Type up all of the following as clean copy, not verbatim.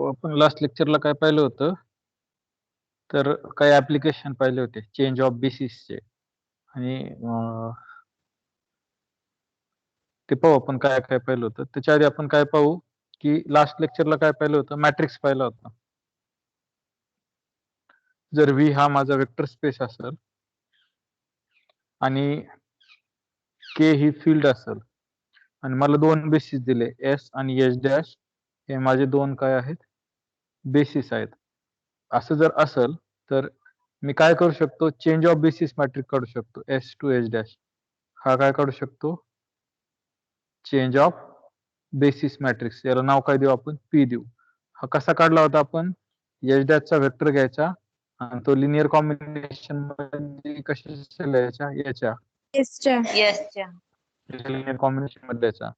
आपण लास्ट लेक्चरला काय पाहिलं होतं, तर काही ऍप्लिकेशन पाहिले होते चेंज ऑफ बेसिसचे आणि ते पाहू आपण काय काय पाहिलं होतं. त्याच्या आधी आपण काय पाहू, की लास्ट लेक्चरला काय पाहिलं होतं, मॅट्रिक्स पाहिला होता. जर व्ही हा माझा वेक्टर स्पेस असेल आणि के ही फील्ड असेल आणि मला दोन बेसिस दिले एस आणि एस डॅश, हे माझे दोन काय आहेत, बेसिस आहेत. असं जर असेल तर मी काय करू शकतो, चेंज ऑफ बेसिस मॅट्रिक काढू शकतो. एस टू एस डॅश हा काय काढू शकतो, चेंज ऑफ बेसिस मॅट्रिक्स. याला नाव काय देऊ आपण, पी देऊ. हा कसा काढला होता आपण, एस डॅशचा वेक्टर घ्यायचा आणि तो लिनियर कॉम्बिनेशन मध्ये कशाच्या लिहायचा, याच्या लिनियर कॉम्बिनेशन मध्ये द्यायचा.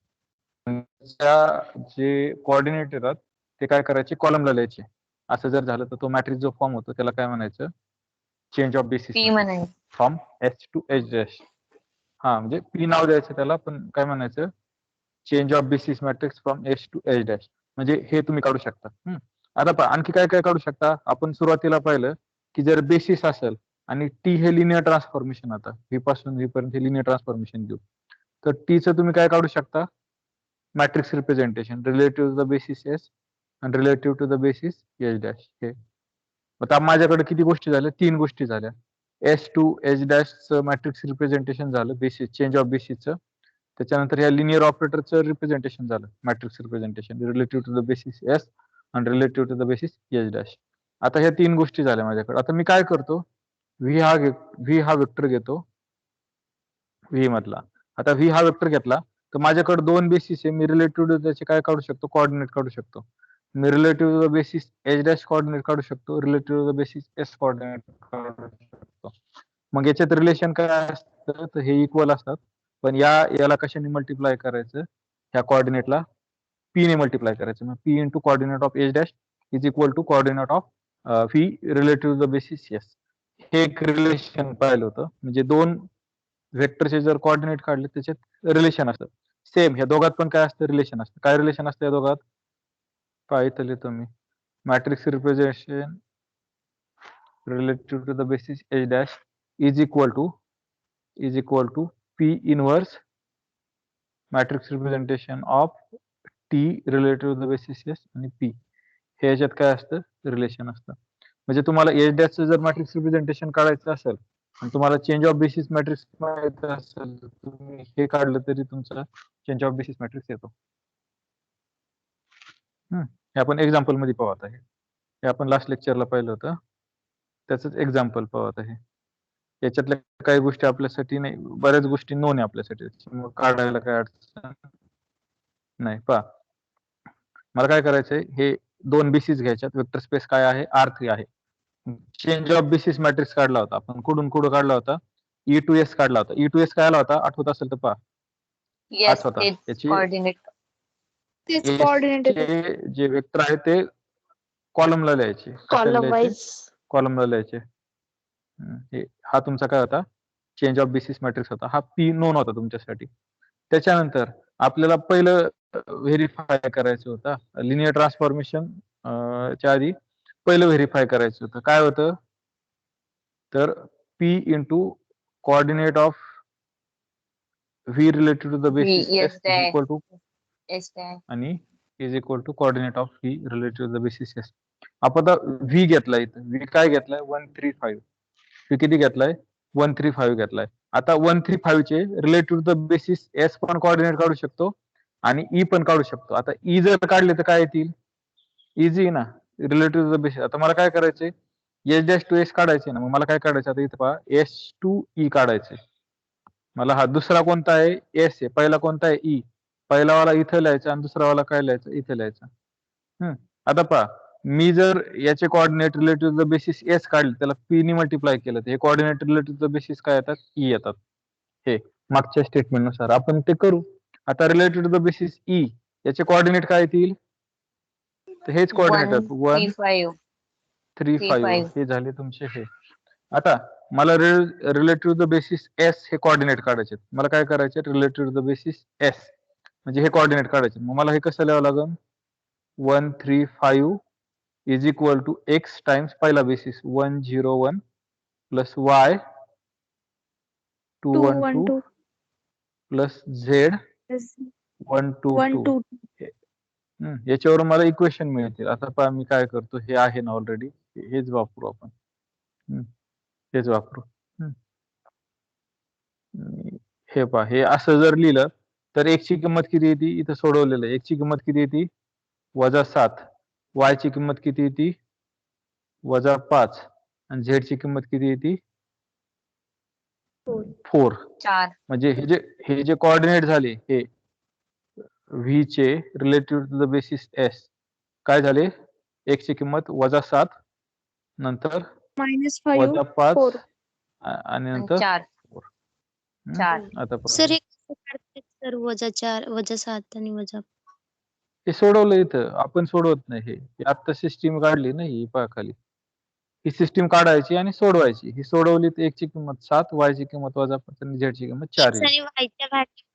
जे कोऑर्डिनेट येतात ते काय करायचे, कॉलमला लिहायचे. असं जर झालं तर तो मॅट्रिक्स जो फॉर्म होतो त्याला काय म्हणायचं, change of basis from S to H dash. हा म्हणजे पी नाव द्यायचं त्याला, पण काय म्हणायचं, change of basis matrix from S to H dash. म्हणजे हे तुम्ही काढू शकता. आता आणखी काय काय काढू शकता आपण. सुरुवातीला पाहिलं की जर बेसिस असेल आणि टी हे लिनियर ट्रान्सफॉर्मेशन, आता व्ही पासून व्ही पर्यंत हे लिनियर ट्रान्सफॉर्मेशन घेऊ, तर टीचं तुम्ही काय काढू शकता, matrix representation relative to the basis S आणि relative to the basis H dash. हे आता माझ्याकडे किती गोष्टी झाल्या, तीन गोष्टी झाल्या. एस टू एच डॅशचं मॅट्रिक्स रिप्रेझेंटेशन झालं, बेसिस चेंज ऑफ बेसिसचं. त्याच्यानंतर या लिनियर ऑपरेटरचं रिप्रेझेंटेशन झालं, matrix representation relative to the basis S आणि relative to the basis H dash. आता ह्या तीन गोष्टी झाल्या माझ्याकडे. आता मी काय करतो, व्ही हा वेक्टर घेतो, व्ही मधला. आता व्ही हा वेक्टर घेतला तर माझ्याकडे दोन बेसिस आहे. मी रिलेटिव्ह टू त्याचे काय काढू शकतो, कोऑर्डिनेट काढू शकतो. मी relative to the basis H dash coordinate काढू शकतो, relative to the basis S coordinate काढू शकतो. मग याच्यात रिलेशन काय असतं, तर हे इक्वल असतात. पण याला कशाने मल्टिप्लाय करायचं, ह्या कोऑर्डिनेटला पी ने मल्टिप्लाय करायचं. मग P into coordinate of H dash is equal to coordinate of V relative to the basis S. हे एक रिलेशन पाहिलं होतं. म्हणजे दोन वेक्टरचे जर कोऑर्डिनेट काढले त्याच्यात रिलेशन असतं. सेम ह्या दोघात पण काय असतं, रिलेशन असतं. काय रिलेशन असतं या दोघात, पाहिलं लिहितो मी. Matrix representation relative to the basis H dash is equal to P inverse matrix representation of T relative to the basis S आणि पी. हे याच्यात काय असतं, रिलेशन असतं. म्हणजे तुम्हाला एच डॅशचं जर मॅट्रिक्स रिप्रेझेंटेशन काढायचं असेल आणि तुम्हाला चेंज ऑफ बेसिस मॅट्रिक्स माहित असेल, तुम्ही हे काढलं तरी तुमचा चेंज ऑफ बेसिस मॅट्रिक्स येतो. हे आपण एक्झाम्पल मध्ये पाहू आता. हे आपण लास्ट लेक्चरला पाहिलं होतं, त्याच एक्झाम्पल पाहू आता. हे याच्यातल्या काही गोष्टी आपल्यासाठी नाही, बऱ्याच गोष्टी नोन आहे आपल्यासाठी, मग काढायला काय अडचण नाही. पहा, मला काय करायचंय, हे दोन बेसिस घ्यायच्यात. वेक्टर स्पेस काय आहे, R3 आहे. चेंज ऑफ बेसिस मॅट्रिक्स काढला होता आपण. कुठून काढला होता, ई टू एस काढला होता. ई टू एस काय आला होता, आठवत असेल तर पहा. हाच होता. याचे जे वेक्टर आहे ते कॉलमला लिहायचे, कॉलमला लिहायचे. हा तुमचा काय होता, चेंज ऑफ बेसिस मॅट्रिक्स होता. हा पी नोन होता तुमच्यासाठी. त्याच्यानंतर आपल्याला पहिलं व्हेरीफाय करायचं होतं, लिनियर ट्रान्सफॉर्मेशन च्या आधी पहिलं व्हेरीफाय करायचं होतं. काय होतं, तर P into coordinate of V related to the basis S is equal to आणि is equal to coordinate of V related to the basis S. आपण आता व्ही घेतलाय, इथं व्ही काय घेतलाय, 135. व्ही किती घेतलाय, 135 घेतलाय. आता 135 चे relative to the basis S पण कोऑर्डिनेट काढू शकतो आणि ई पण काढू शकतो. आता ई जर काढले तर काय येतील, इझी ना, रिलेटिव्ह टू द बेसिस. आता मला काय करायचंय, एस डॅश टू एस काढायचे ना. मग मला काय काढायचं, आता इथं पहा, एस टू ई काढायचे मला. हा दुसरा कोणता आहे, एस आहे. पहिला कोणता आहे, ई. पहिला वाला इथं लिहायचा आणि दुसरा वाला काय लिहायचं, इथं लिहायचं. आता पहा, मी जर याचे coordinate relative to the basis S काढले, त्याला पी ने मल्टिप्लाय केलं, तर हे coordinate relative to the basis काय येतात, ई येतात. हे मागच्या स्टेटमेंट नुसार आपण ते करू. आता relative to the basis E याचे कोऑर्डिनेट काय येतील, तर हेच कोऑर्डिनेट आहेत, 1 3 5. हे झाले तुमचे हे. आता मला relative to the basis S हे कोऑर्डिनेट काढायचे. मला काय करायचे, relative to the basis S म्हणजे हे कोऑर्डिनेट काढायचे. मग मला हे कसं लिहावं लागेल, 1 3 5 is equal to X times पहिला basis 1 0 1 plus Y 2 1 2 plus Z 1 2 2. याच्यावरून मला इक्वेशन मिळतील. आता पहा मी काय करतो, हे आहे ना ऑलरेडी, हेच वापरू आपण. हेच वापरू. हे पहा, हे असं जर लिहिलं तर एक्सची किंमत किती येते, इथं सोडवलेलं आहे. एक्सची किंमत किती येते -7, वायची किंमत किती येते -5 आणि झेडची किंमत किती येते 4. म्हणजे हे जे कोऑर्डिनेट झाले हे व्ही चे relative to the basis S काय झाले, एक्स ची किंमत -7 नंतर -5 आणि नंतर 4. आता सर -4 -7 आणि हे सोडवलं इथं, आपण सोडवत नाही. हे आता सिस्टीम काढली ना ही पहा खाली, ही सिस्टीम काढायची आणि सोडवायची. ही सोडवली तर एक्स ची किंमत 7, वाय ची किंमत -5 आणि झेड ची किंमत 4 येईल.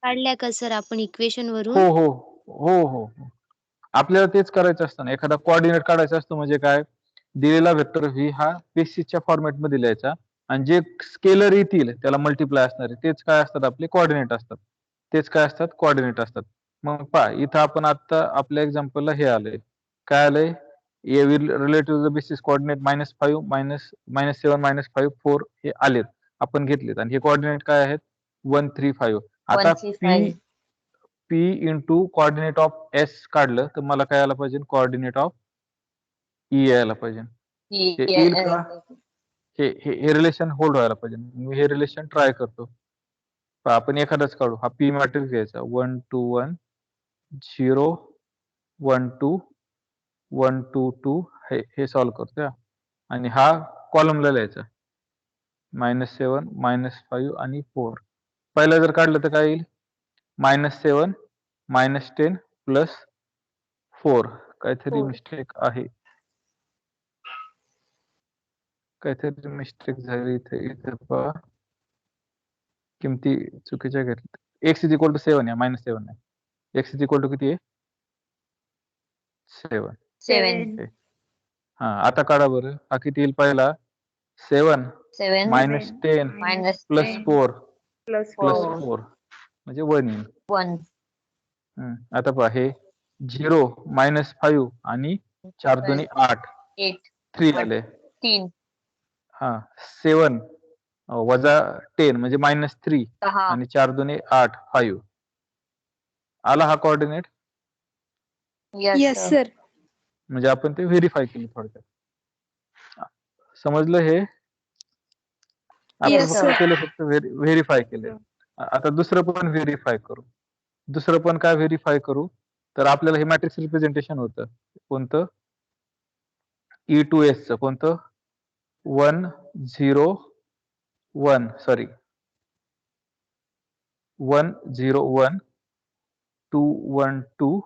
काढल्या का सर आपण इक्वेशन वरून? हो हो हो हो हो. आपल्याला तेच करायचं असतं ना. एखादा कोऑर्डिनेट काढायचा असतो म्हणजे काय, दिलेला वेक्टर व्ही हा बेसिसच्या फॉर्मॅट मध्ये लिहायचा आणि जे स्केलर येतील त्याला मल्टिप्लाय असणारे तेच काय असतात, आपले कोऑर्डिनेट असतात. तेच काय असतात, कोऑर्डिनेट असतात. मग पहा इथं आपण आता आपल्या एक्झाम्पलला हे आलंय, काय आलंय, ए रिलेटिव्ह बेसिस कोऑर्डिनेट -5 -7 -5 4 हे आलेत, आपण घेतलेत. आणि हे कोऑर्डिनेट काय आहेत 1 3 5. आता P into coordinate of S काढलं तर मला काय यायला पाहिजे, कोऑर्डिनेट ऑफ ई यायला पाहिजे. हे येईल का, हे रिलेशन होल्ड व्हायला पाहिजे. मी हे रिलेशन ट्राय करतो. आपण एखादाच काढू. हा पी मॅट्रिक्स घ्यायचा 1 2 1 0 1 2 1 2 2 हे सॉल्व्ह करतो आणि हा कॉलमला लिहायचा -7 -5 आणि 4. पहिला जर काढलं तर काय येईल -7 -10 प्लस 4. काहीतरी मिस्टेक आहे, काहीतरी मिस्टेक झाली इथे पहा, किमती चुकीच्या घेतल्या. एक्स इज इक्वल टू 7 आहे, -7 नाही. एक्स इज इक्वल टू किती आहे 7. हा आता काढा बरं, हा किती येईल पहिला 7 -10 प्लस 4 म्हणजे 1 येईल. आता पहा हे 0 -5 आणि 4 2 8 3 आले. हा 7 वजा 10 म्हणजे -3 आणि 4 2 8 5 आला हा कोऑर्डिनेट. Yes sir. म्हणजे आपण ते व्हेरीफाय केलं थोडक्यात. समजलं हे, आपण फक्त व्हेरीफाय केलं. आता दुसरं पण व्हेरीफाय करू. दुसरं पण काय व्हेरीफाय करू, तर आपल्याला हे मॅट्रिक्स रिप्रेझेंटेशन होतं कोणतं, E2S चं कोणतं 1 0 1 सॉरी 1 0 1 2 1 2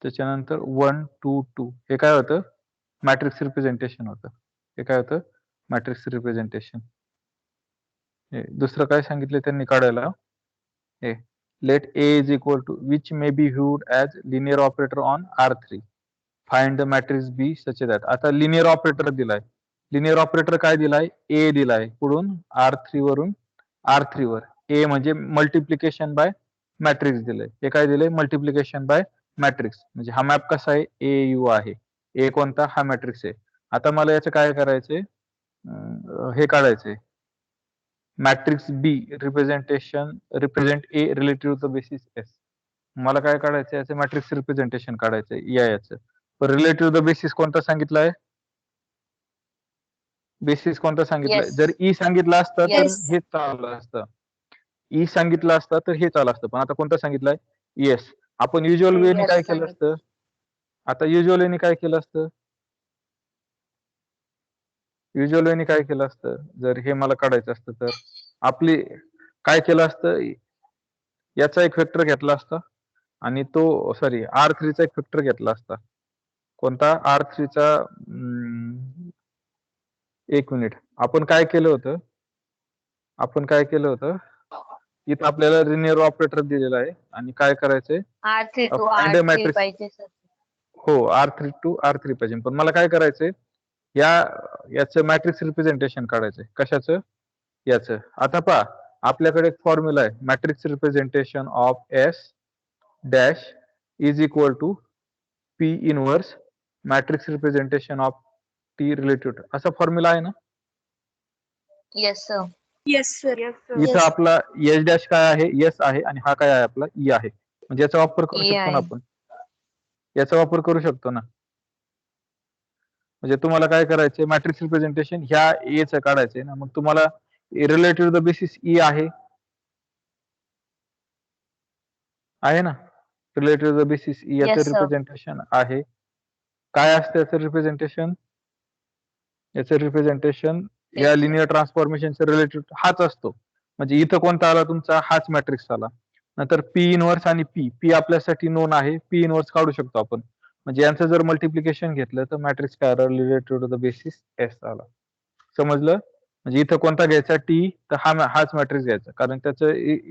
त्याच्यानंतर 1 2 2 हे काय होतं, मॅट्रिक्स रिप्रेझेंटेशन होतं. हे काय होतं, मॅट्रिक्स रिप्रेझेंटेशन. दुसरं काय सांगितलं त्यांनी काढायला, हे let A is equal to which may be viewed as linear operator on R3. Find the matrix B such that. आता लिनियर ऑपरेटर दिलाय. लिनियर ऑपरेटर काय दिलाय, ए दिलाय. कुठून R3 वरून R3 वर. ए म्हणजे मल्टिप्लिकेशन बाय मॅट्रिक्स दिलंय. हे काय दिलंय, मल्टिप्लिकेशन बाय मॅट्रिक्स. म्हणजे हा मॅप कसा आहे, ए यू आहे. ए कोणता, हा मॅट्रिक्स आहे. आता मला याचं काय करायचंय, हे काढायचंय matrix B represent A relative to the basis S. मला काय काढायचं, याचं मॅट्रिक्स रिप्रेझेंटेशन काढायचंय याचं. पण रिलेटिव्ह द बेसिस कोणता सांगितलाय, बेसिस कोणता सांगितलाय. जर ई सांगितलं असतं तर हेच चाललं असतं. ई सांगितलं असतं तर हे चाललं असतं. पण आता कोणता सांगितलाय, येस. आपण युज्युअल वेने काय केलं असतं, आता युज्युअल वेने काय केलं असतं, युज्युअल वेने काय केलं असतं, जर हे मला काढायचं असतं तर आपली काय केलं असतं, याचा एक वेक्टर घेतला असता आणि तो सॉरी R3 चा एक वेक्टर घेतला असता. कोणता, R3 चा, एक मिनिट. आपण काय केलं होतं, इथं आपल्याला लिनियर ऑपरेटर दिलेला आहे आणि काय करायचंय, R3 to R3 पाहिजे सर. हो R3 to R3 पाहिजे, पण मला काय करायचंय याचं मॅट्रिक्स रिप्रेझेंटेशन काढायचंय. कशाचं? याचं. आता पहा, आपल्याकडे एक फॉर्म्युला आहे, matrix representation of S dash is equal to P inverse matrix representation of T related, असा फॉर्म्युला आहे ना? Yes sir. इथं आपला एस डॅश काय आहे? एस आहे, आणि हा काय आहे आपला? ई आहे. म्हणजे याचा वापर करू शकतो ना आपण, याचा वापर करू शकतो ना. म्हणजे तुम्हाला काय करायचंय, मॅट्रिक्स रिप्रेझेंटेशन ह्या एचं काढायचंय ना, मग तुम्हाला रिलेटिव्ह द बेसिस ई आहे ना, रिलेटिव्ह द बेसिस ई याचं रिप्रेझेंटेशन आहे. काय असतं याचं रिप्रेझेंटेशन? याचं रिप्रेझेंटेशन या लिनियर ट्रान्सफॉर्मेशनचं रिलेटिव्ह हाच असतो. म्हणजे इथं कोणता आला तुमचा? हाच मॅट्रिक्स आला. नंतर पी इनवर्स आणि पी आपल्यासाठी नोन आहे, पी इनवर्स काढू शकतो आपण. म्हणजे यांचं जर मल्टिप्लिकेशन घेतलं तर मॅट्रिक्स काय आला? Relative to the basis S आला. समजलं? म्हणजे इथं कोणता घ्यायचा? टी, तर हाच मॅट्रिक्स घ्यायचा, कारण त्याचं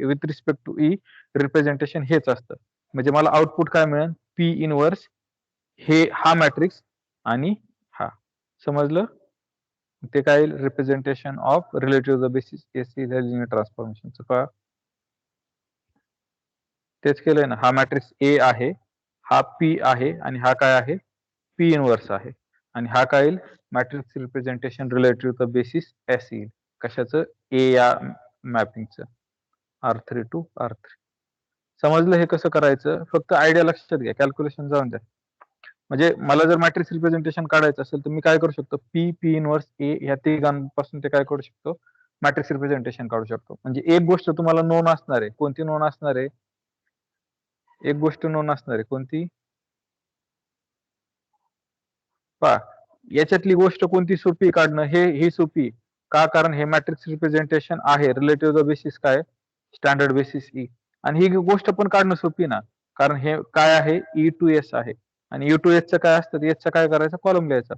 with respect to E representation हेच असतं. म्हणजे मला आउटपुट काय मिळेल? पी इनवर्स हा मॅट्रिक्स आणि हा. समजलं? ते काय येईल? Representation of relative the basis S linear ट्रान्सफॉर्मेशनचं का तेच केलंय ना. हा मॅट्रिक्स ए आहे, हा पी आहे, आणि हा काय आहे? पी इनवर्स आहे. आणि हा काय येईल? Matrix representation relative the basis S येईल. कशाचं? ए या मॅपिंगचं, R3 to R3. समजलं हे कसं करायचं? फक्त आयडिया लक्षात घ्या, कॅल्क्युलेशन जाऊन द्या. म्हणजे मला जर मॅट्रिक्स रिप्रेझेंटेशन काढायचं असेल तर मी काय करू शकतो? पी इनवर्स ए ह्या तिघांपासून ते काय करू शकतो? मॅट्रिक्स रिप्रेझेंटेशन काढू शकतो. म्हणजे एक गोष्ट तुम्हाला नोन असणार आहे. कोणती नोन असणार आहे? एक गोष्ट नोन असणार आहे. कोणती? पहा, याच्यातली गोष्ट कोणती सोपी काढणं? ही सोपी का? कारण हे मॅट्रिक्स रिप्रेझेंटेशन आहे रिलेटिव्ह द बेसिस काय? Standard basis E. आणि ही गोष्ट पण काढणं सोपी ना, कारण हे काय आहे? ई टू एस आहे, आणि ई टू एसचं काय असतं? एसचं काय करायचं? कॉलम लिहायचा.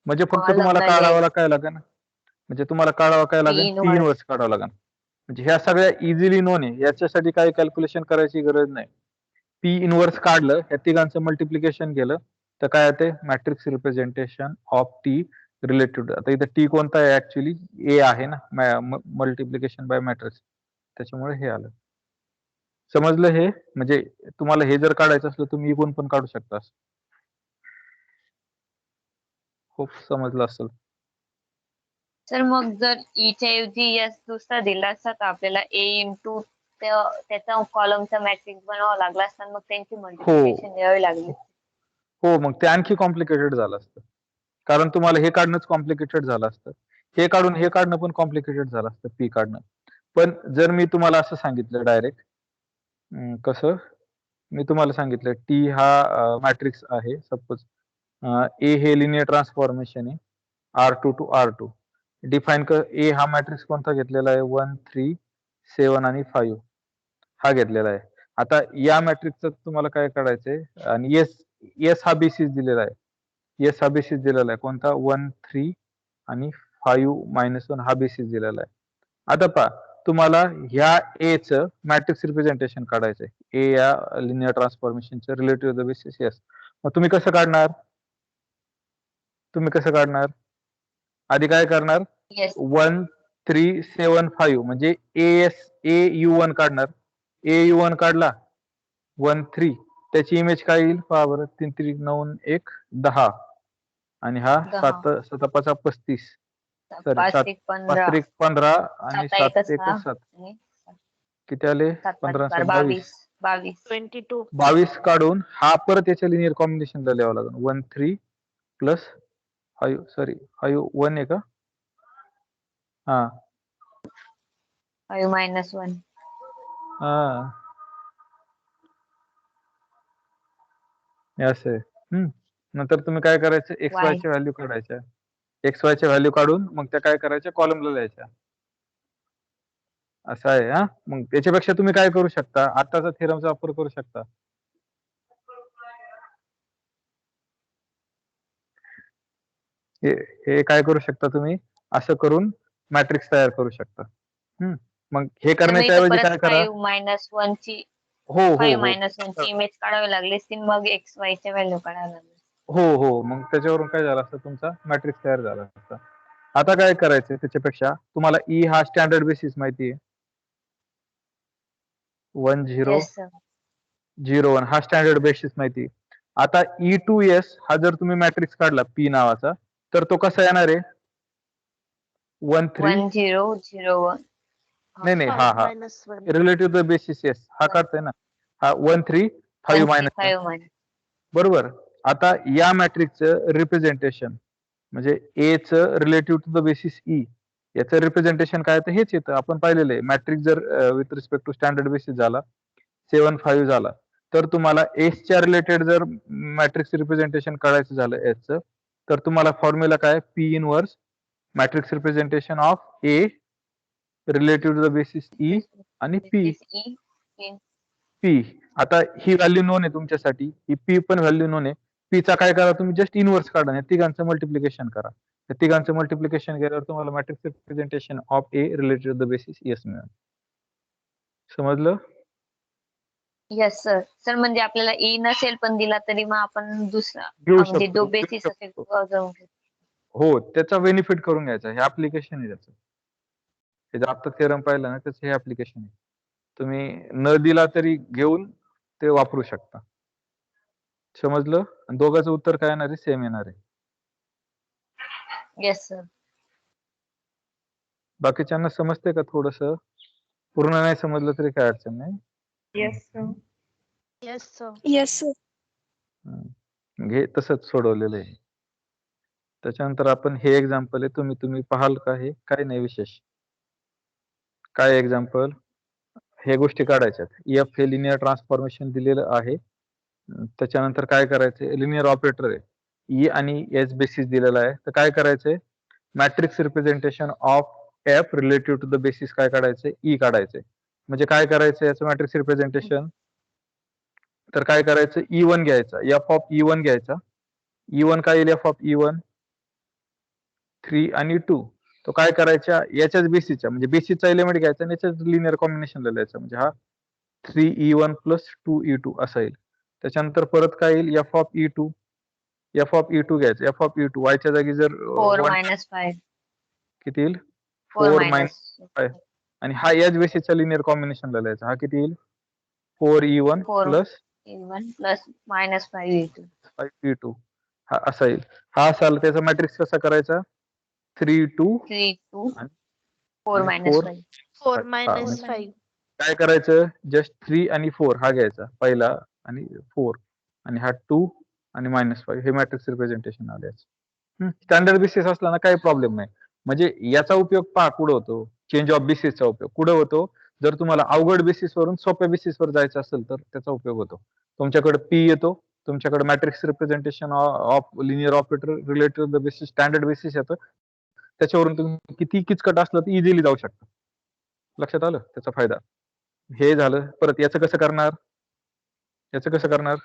म्हणजे फक्त तुम्हाला काढावं काय लागेल? म्हणजे तुम्हाला काढावं काय लागेल? पी इनवर्स काढावं लागेल. म्हणजे ह्या सगळ्या इझिली नोन आहे, याच्यासाठी काही कॅल्क्युलेशन करायची गरज नाही. पी इनवर्स काढलं, या तिघांचं मल्टिप्लिकेशन केलं तर काय येते? Matrix representation of T related. आता इथं टी कोणता आहे? ऍक्च्युली ए आहे ना, मल्टिप्लिकेशन बाय मॅट्रिक्स, त्याच्यामुळे हे आलं. समजलं हे? म्हणजे तुम्हाला हे जर काढायचं असलं तुम्ही इकडून पण काढू शकता. खूप समजलं असेल. सर मग जर ईच्या ऐवजी एस दुसरा दिला असता तर आपल्याला ए इंटू त्याचा कॉलमचा मॅट्रिक्स बनावा लागला असता, मग त्यांची मल्टिप्लिकेशन द्यावी लागली. हो, मग ते आणखी कॉम्प्लिकेटेड झालं असतं, कारण तुम्हाला हे काढणंच कॉम्प्लिकेटेड झालं असतं. हे काढणं पण कॉम्प्लिकेटेड झालं असतं, पी काढणं. पण जर मी तुम्हाला असं सांगितलं डायरेक्ट, कसं? मी तुम्हाला सांगितलं टी हा मॅट्रिक्स आहे, सपोज ए हे लिनियर ट्रान्सफॉर्मेशन आहे R2 to R2. डिफाईन कर. ए हा मॅट्रिक्स कोणता घेतलेला आहे? 1, 3, 7 आणि 5 हा घेतलेला आहे. आता या मॅट्रिक्सचं तुम्हाला काय काढायचंय? आणि एस हा बेसिस दिलेला आहे. एस हा बेसिस दिलेला आहे कोणता? 1, 3 आणि 5 - 1 हा बेसिस दिलेला आहे. आता पहा, तुम्हाला ह्या एचं मॅट्रिक्स रिप्रेझेंटेशन काढायचंय. ए या लिनियर ट्रान्सफॉर्मेशनचं रिलेटिव्ह द बेसिस एस. मग तुम्ही कसं काढणार? आधी काय करणार? 1, 3, 7, 5 म्हणजे ए U1 काढणार. ए U1 काढला 1, 3, त्याची इमेज काय येईल? पहा बरं. 3, 3, 9, 1, 10 आणि हा 7, 7, 5, 35. सॉरी, 7, 5, 1, 15 आणि 7, 1, 7. किती आले? 15, 7, 22. 22 काढून हा परत याच्या लिनियर कॉम्बिनेशनला लिहावं लागेल. 1, 3 प्लस 5, सॉरी 5 1 आहे का? हा 5 - 1. हा, असं आहे. नंतर तुम्ही काय करायचं? एक्स वाय च्या व्हॅल्यू काढायच्या. एक्स वाय च्या व्हॅल्यू काढून मग त्या काय करायच्या? कॉलमला लिहायच्या. असं आहे. हा, मग त्याच्यापेक्षा तुम्ही काय करू शकता? आताचा थेरमचा वापर करू शकता. हे काय करू शकता तुम्ही? असं करून मॅट्रिक्स तयार करू शकता. मग हे करण्याच्या ऐवजी काय करा? 5 - 1 ची हो 5 - 1 ची इमेज काढावी लागली असती, मग एक्स वाय च्या व्हॅल्यू काढावी लागली. हो हो, मग त्याच्यावरून काय झालं असतं, तुमचा मॅट्रिक्स तयार झाला असता. आता काय करायचं त्याच्यापेक्षा, तुम्हाला ई हा स्टँडर्ड बेसिस माहिती आहे, 1 0 येस सर. 0 1 हा स्टँडर्ड बेसिस माहिती आहे. आता E2S हा जर तुम्ही मॅट्रिक्स काढला पी नावाचा, तर तो कसा येणार आहे, 1 3 1 0 0 1. नाही नाही, हा हा रिलेटिव्ह द बेसिस येस हा काढतोय ना, हा 1 3 5 मायनस 135 मायनस. बरोबर. आता या मॅट्रिक्सचं रिप्रेझेंटेशन म्हणजे ए च relative to the basis E, याचं रिप्रेझेंटेशन काय, तर हेच येतं, आपण पाहिलेलं आहे. मॅट्रिक्स जर with respect to standard basis झाला 7 5 झाला, तर तुम्हाला एसच्या रिलेटेड जर मॅट्रिक्स रिप्रेझेंटेशन काढायचं झालं एसचं, तर तुम्हाला फॉर्म्युला काय, P inverse matrix representation of A relative to the basis E आणि P. Basis E in P आता ही व्हॅल्यू नोन आहे तुमच्यासाठी, ही पी पण व्हॅल्यू नोन आहे. पीचा काय करा, तुम्ही जस्ट इनवर्स काढा, या तिघांचं मल्टिप्लिकेशन करा. या तिघांचं मल्टिप्लिकेशन केल्यावर तुम्हाला matrix representation of A related the basis S मिळेल. समजलं? Yes sir. सर म्हणजे आपल्याला ए नसेल पण दिला तरी मग आपण दुसरा घेऊ म्हणजे शकतो, जो घेऊ बेसिस असेल शकतो. तो जाऊन घेऊ. हो, त्याचा बेनिफिट करून घ्यायचा. हे ऍप्लिकेशन आहे त्याचं. हे जर आता थेरम पाहिलं ना, त्याचं हे ऍप्लिकेशन आहे. तुम्ही न दिला तरी घेऊन ते वापरू शकता. समजलं? आणि दोघांचं उत्तर काय येणार आहे, सेम येणार आहे. Yes sir. बाकीच्यांना समजते का थोडस? पूर्ण नाही समजलं तरी काय अडचण नाही. Yes sir. Yes sir. Yes sir. घे तसंच सोडवलेलं आहे. त्याच्यानंतर आपण हे एक्झाम्पल आहे, तुम्ही पाहाल का, हे काय नाही विशेष. काय एक्झाम्पल, हे गोष्टी काढायच्यात. एफ हे लिनियर ट्रान्सफॉर्मेशन दिलेलं आहे. त्याच्यानंतर काय करायचंय, लिनियर ऑपरेटर आहे, ई आणि एस बेसिस दिलेला आहे. तर काय करायचंय, matrix representation of F relative to the basis काय काढायचंय, ई काढायचंय. म्हणजे काय करायचं याचं मॅट्रिक्स रिप्रेझेंटेशन, तर काय करायचं, E1 घ्यायचा, एफ ऑफ E1 घ्यायचा. E1 काय येईल, एफ ऑफ E1 3 आणि 2. तो काय करायच्या, याच्याच बेसिसच्या म्हणजे बेसिसचा एलिमेंट घ्यायचा आणि याच्याच लिनियर कॉम्बिनेशनला लिहायचं, म्हणजे हा 3E1 प्लस 2E2 असा येईल. त्याच्यानंतर परत काय येईल, F of E2, F of E2 घ्यायचं, एफ ऑफ E2 वायच्या जागी जर 4 1 मायनस 5. किती येईल, 4 4 मायनस 5, आणि हा याच बेसिसचा लिनियर कॉम्बिनेशनला लिहायचा, हा किती येईल, 4E1 4 plus E1 plus minus 5 E2. 5E2 हा असा येईल. हा असाल त्याचा मॅट्रिक्स कसा करायचा, 3 2 3 2 आणि 4 मायनस 5. 4 हा, मायनस 5. काय करायचं, जस्ट 3 आणि 4 हा घ्यायचा पहिला आणि 4, आणि हा 2 आणि -5 हे मॅट्रिक्स रिप्रेझेंटेशन आले. स्टँडर्ड बेसिस असला ना काही प्रॉब्लेम नाही. म्हणजे याचा उपयोग पहा कुठं होतो, चेंज ऑफ बेसिसचा उपयोग कुठं होतो, जर तुम्हाला अवघड बेसिसवरून सोप्या बेसिसवर जायचं असेल तर त्याचा उपयोग होतो. तुमच्याकडे पी येतो, तुमच्याकडे matrix representation of linear operator related the basis standard basis येतं, त्याच्यावरून तुम्ही किती किचकट असलं तर इझिली जाऊ शकता. लक्षात आलं त्याचा फायदा. हे झालं. परत याचं कसं करणार, याचं कसं करणार,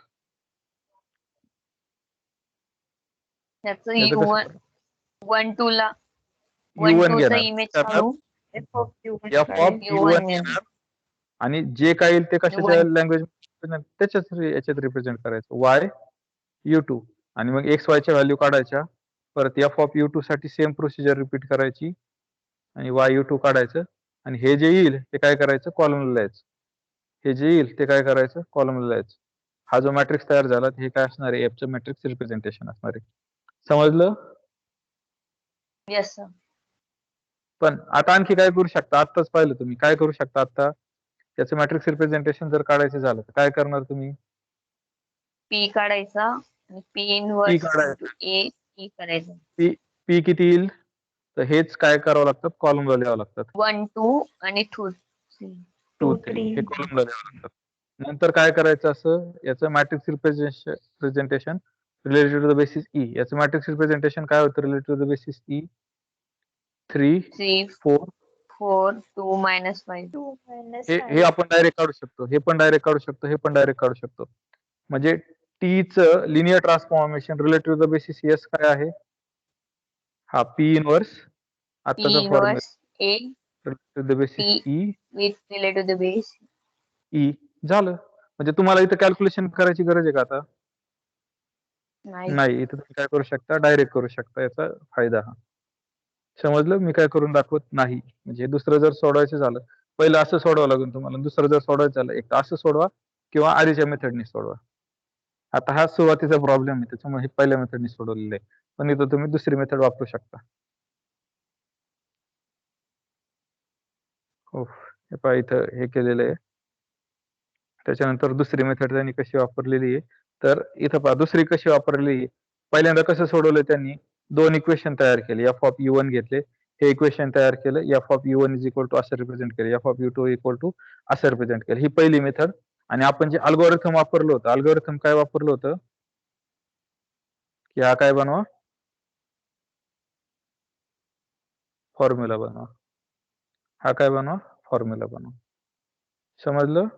त्याचं याचं कसं U1 करणार, 1 2 ला 1 U1 2 चा घेणार, इमेज करणार काढू. एफ ऑफ U1 U1 घेणार, आणि जे काही येईल ते कशाच्या U1 लँग्वेज त्याच्याच याच्यात रिप्रेझेंट करायचं, वाय U2, आणि मग एक्स वायच्या व्हॅल्यू काढायच्या. परत एफ ऑफ U2 साठी सेम प्रोसिजर रिपीट करायची आणि वाय U2 काढायचं, आणि हे जे येईल ते काय करायचं, कॉलमला लिहायचं. हे जे येईल ते काय करायचं, कॉलमला लिहायचं. हा जो मॅट्रिक्स तयार झाला हे काय असणार आहे, एफचं मॅट्रिक्स रिप्रेझेंटेशन असणार आहे. समजलं? Yes sir. पण आता आणखी काय करू शकता, आत्ताच पाहिलं तुम्ही काय करू शकता. आता त्याचं मॅट्रिक्स रिप्रेझेंटेशन जर काढायचं झालं तर काय करणार तुम्ही, पी काढायचा आणि पी पी इनवर्स काढायचं, ए ई करायचं. पी किती येईल, तर हेच काय करावं लागतं, कॉलमला लिहावं लागतात. 1 2 आणि 2 2 3 हे कॉलमला लिहावं लागतात. नंतर काय करायचं, असं याचं matrix representation related to the basis E, याचं मॅट्रिक्स रिप्रेझेंटेशन काय होतं related to the basis E, 3 4 4 2 minus 5. हे आपण डायरेक्ट काढू शकतो, हे पण डायरेक्ट काढू शकतो, हे पण डायरेक्ट काढू शकतो. म्हणजे टी चं linear transformation related to the basis S काय आहे, हा पी इनवर्स P आताचा formula inverse A related to the basis P E, with related to the base. E झालं. म्हणजे तुम्हाला इथं कॅल्क्युलेशन करायची गरज आहे का आता, नाही, इथं तुम्ही काय करू शकता, डायरेक्ट करू शकता. याचा फायदा हा. समजलं? मी काय करून दाखवत नाही. म्हणजे दुसरं जर सोडवायचं झालं, पहिलं असं सोडवावं लागेल तुम्हाला. दुसरं जर सोडवायचं झालं, एक तर असं सोडवा किंवा आधीच्या मेथडनी सोडवा. आता हा सुरुवातीचा प्रॉब्लेम आहे, त्याच्यामुळे हे पहिल्या मेथडनी सोडवलेलं आहे. पण इथं तुम्ही दुसरी मेथड वापरू शकता. हो, हे पहा इथं हे केलेलं आहे. त्याच्यानंतर दुसरी मेथड त्यांनी कशी वापरलेली आहे, तर इथं पहा दुसरी कशी वापरलेली आहे. पहिल्यांदा कसं सोडवलं त्यांनी, 2 इक्वेशन तयार केले. एफ ऑफ U1 घेतले, हे इक्वेशन तयार केलं. F of U1 is equal to असं रिप्रेझेंट केलं. F of U2 equal to असं रिप्रेझेंट केलं. ही पहिली मेथड. आणि आपण जे अल्गोरिथम वापरलं होतं, अल्गोरिथम काय वापरलं होतं, की हा काय बनवा, फॉर्म्युला बनवा. हा काय बनवा, फॉर्म्युला बनवा. समजलं?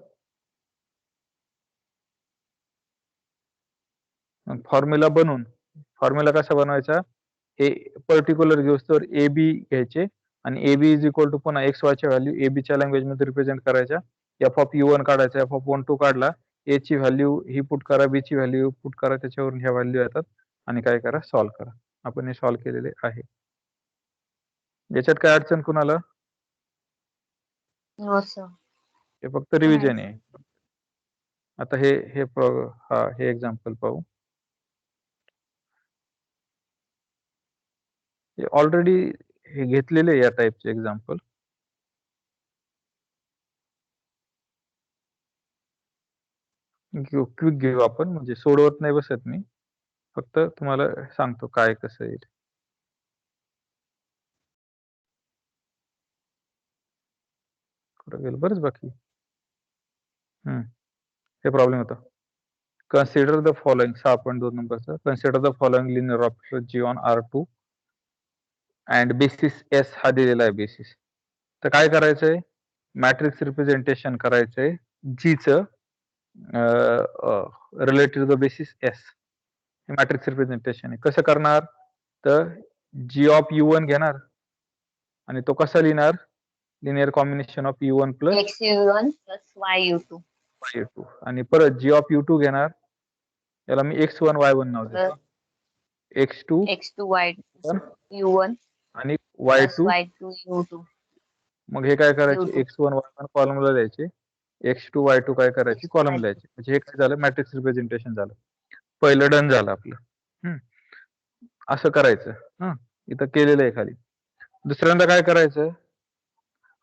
फॉर्म्युला बनवून, फॉर्म्युला कसा बनवायचा, हे पर्टिक्युलर घेऊस तर ए बी घ्यायचे आणि A B is equal to पुन्हा एक्स वायच्या व्हॅल्यू ए बीच्या लँग्वेज मध्ये रिप्रेझेंट करायच्या. एफ ऑफ U1 काढायचा, एफ ऑफ 1 2 काढला, ए ची व्हॅल्यू ही पुट करा, बी ची व्हॅल्यू पुट करा, त्याच्यावरून ह्या व्हॅल्यू येतात आणि काय करा, सॉल्व्ह करा. आपण हे सॉल्व्ह केलेले आहे. याच्यात काय अडचण कुणाला? No sir. हे फक्त रिव्हिजन आहे. आता हे हे हे एक्झाम्पल पाहू. हे ऑलरेडी हे घेतलेले या टाईपचे एक्झाम्पल. क्विक घेऊ आपण, म्हणजे सोडवत नाही बसत मी, फक्त तुम्हाला सांगतो काय कसं येईल. कुठं गेलं, बरंच बाकी. हे प्रॉब्लेम होता. कन्सिडर द फॉलोइंग 6.2 नंबरचा, consider the following linear operator G on R2 and basis S हा दिलेला आहे बेसिस. तर काय करायचंय, मॅट्रिक्स रिप्रेझेंटेशन करायचंय जीचं related to the basis S. हे मॅट्रिक्स रिप्रेझेंटेशन आहे. कसं करणार, तर जी ऑफ U1 घेणार आणि तो कसा लिहिणार, linear combination of U1 plus XU1 plus YU2. Y2 आणि परत जी ऑफ U2 घेणार, याला मी X1 Y1 नाव देतो. X2 X2 U1 आणि प्लस Y2. Y2 U2. मग हे काय करायचे, U2 X1 Y1 कॉलमला द्यायचे, X2 Y2 काय करायचे, कॉलम द्यायचे. म्हणजे हे काय झालं, मॅट्रिक्स रिप्रेझेंटेशन झालं. पहिलं डन झालं आपलं. असं करायचं. इथं केलेलं आहे खाली. दुसऱ्यांदा काय करायचं,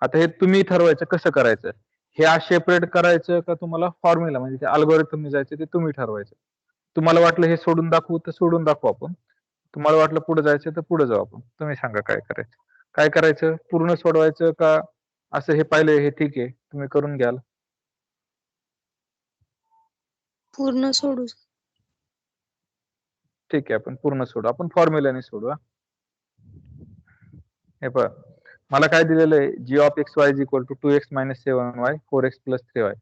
आता हे तुम्ही ठरवायचं कसं करायचं. हे आज सेपरेट करायचं का तुम्हाला फॉर्म्युला म्हणजे अल्गोरिथम जायचं ते तुम्ही ठरवायचं. तुम्हाला वाटलं हे सोडून दाखवू तर सोडून दाखवू आपण, तुम्हाला वाटलं पुढे जायचं तर पुढे जाऊ आपण. तुम्ही सांगा काय करायचं. काय करायचं, पूर्ण सोडवायचं का असं, हे पाहिलं हे ठीक आहे, तुम्ही करून घ्याल. पूर्ण सोडू. ठीक आहे, आपण पूर्ण सोडू, आपण फॉर्म्युलाने सोडू. हे पहा, मला काय दिलेलं आहे, G of X Y is equal to 2x minus 7y 4x plus 3y.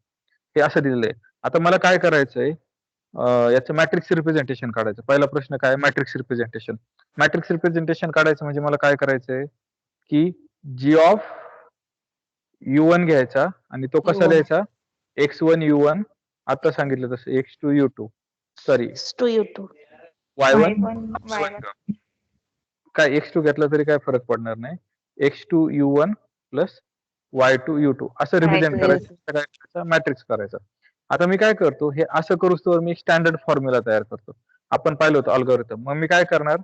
हे असं दिलेलं आहे. आता मला काय करायचंय, याचं मॅट्रिक्स रिप्रेझेंटेशन काढायचं. पहिला प्रश्न काय, मॅट्रिक्स रिप्रेझेंटेशन. मॅट्रिक्स रिप्रेझेंटेशन काढायचं म्हणजे मला काय करायचंय, की जी ऑफ U1 घ्यायचा आणि तो कसा U1. लिहायचा, X1 U1, आता सांगितलं तसं X2 U2, sorry U2. Y1 काय, X2 घेतला तरी काय फरक पडणार नाही. X2 U1 plus Y2 U2 असं रिप्रेझेंट करायचं. काय करायचं, मॅट्रिक्स करायचा. आता मी काय करतो, हे असं करूच तर मी स्टँडर्ड फॉर्म्युला तयार करतो. आपण पाहिलं होतं अल्गोरिथम. मग मी काय करणार,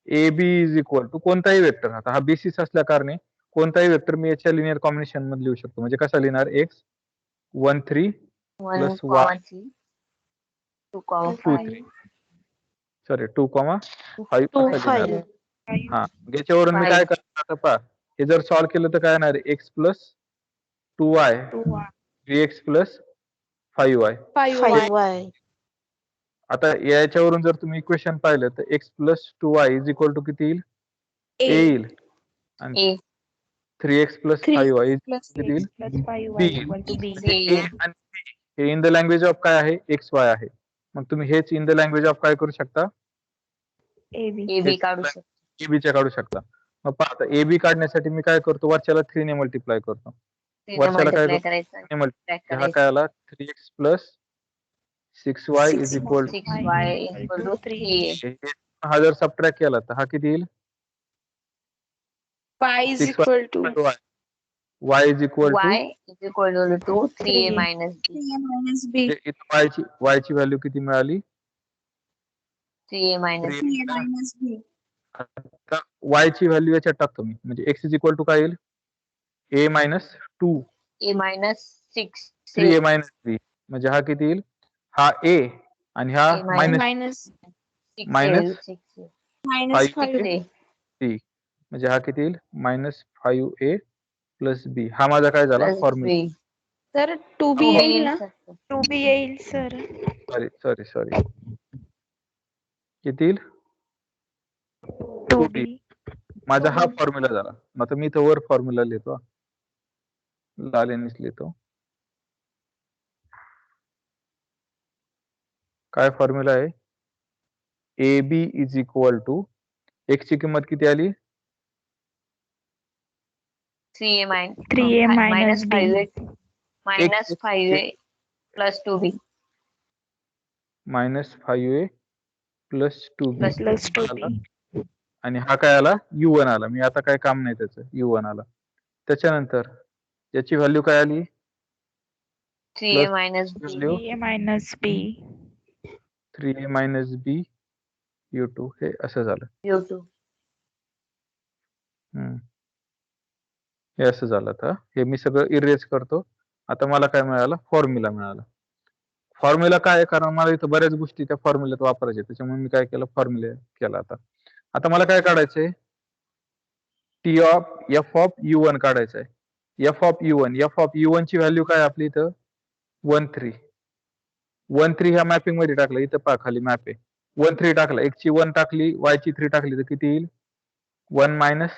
A B is equal to कोणताही वेक्टर, आता हा बेसिस असल्या कारणे कोणताही वेक्टर मी याच्या लिनियर कॉम्बिनेशन मध्ये लिहू शकतो. म्हणजे कसा लिहिणार, X 1 3 प्लस Y 2 3, सॉरी 2 5 2 असा लिहिणार. 5. हा, याच्यावरून मी काय करणार, आता पहा, हे जर सॉल्व्ह केलं तर काय येणार, X plus 2y 3x plus 5y. 5y. आता याच्यावरून जर तुम्ही इक्वेशन पाहिलं तर x plus 2y is equal to किती येईल, a येईल. आणि 3x प्लस 5y इज किती येईल, b येईल. म्हणजे a आणि b हे इन द लँग्वेज ऑफ काय आहे, एक्स वाय आहे. मग तुम्ही हेच इन द लँग्वेज ऑफ काय करू शकता, AB काढू शकतो. एबीच्या काढू शकता. मग पहा, आता एबी काढण्यासाठी मी काय करतो, वरच्याला 3 ने मल्टिप्लाय करतो, वरच्याला काय करतो, करायचं. हा काय आला 3x plus 6y is equal 6y equal to 3a. हा जर सबट्रॅक्ट केला तर हा किती येईल? y is 6y equal to y is equal to y is equal to 3a minus b. 3a minus b. y ची व्हॅल्यू किती मिळाली? 3a minus 3a minus b. आता y ची व्हॅल्यू याच्यात टाकतो मी, म्हणजे x इज इक्वल टू काय येईल? a minus 2 a minus 6 3a minus b, म्हणजे हा किती येईल? हा a आणि हा A minus- minus 6 minus 6 minus 5 5. b, म्हणजे हा किती येईल? Minus 5a plus b. हा माझा काय झाला? plus formula. b. तर 2b Oh, येईल ना? sir. 2b येईल सर. सॉरी किती येईल? 2b. माझा हा फॉर्म्युला झाला. मग आता मी इथं वर फॉर्म्युला लिहितो, लाल यानेच लिहितो. काय फॉर्म्युला आहे? A B is equal to X ची किंमत किती आली? 3a minus 3a minus b. 5a minus X- 5a plus 2b minus 5a plus 2b Plus Plus 2b. आणि हा काय आला? u1 आला. मी आता काय काम नाही त्याचं, u1 आला. त्याच्यानंतर याची व्हॅल्यू काय आली? 3a Plus minus b value 3a minus b. 3a minus b u2 हे असं झालं. u2. हे असं झालं. आता हे मी सगळं इरेज करतो. आता मला काय मिळालं? फॉर्म्युला मिळाला. फॉर्म्युला काय आहे? कारण मला इथं बऱ्याच गोष्टी त्या फॉर्म्युल्यात वापरायच्या, त्याच्यामुळे मी काय केलं? फॉर्म्युला केला. आता मला काय काढायचंय? T of F of u1 काढायचं आहे. एफ ऑफ u1 ची व्हॅल्यू काय आपली इथं? 1 3 ह्या मॅपिंग मध्ये टाकलं. इथं पहा खाली मॅप आहे. 1 3 टाकला, x ची 1 टाकली, y ची 3 टाकली, तर किती येईल? 1 मायनस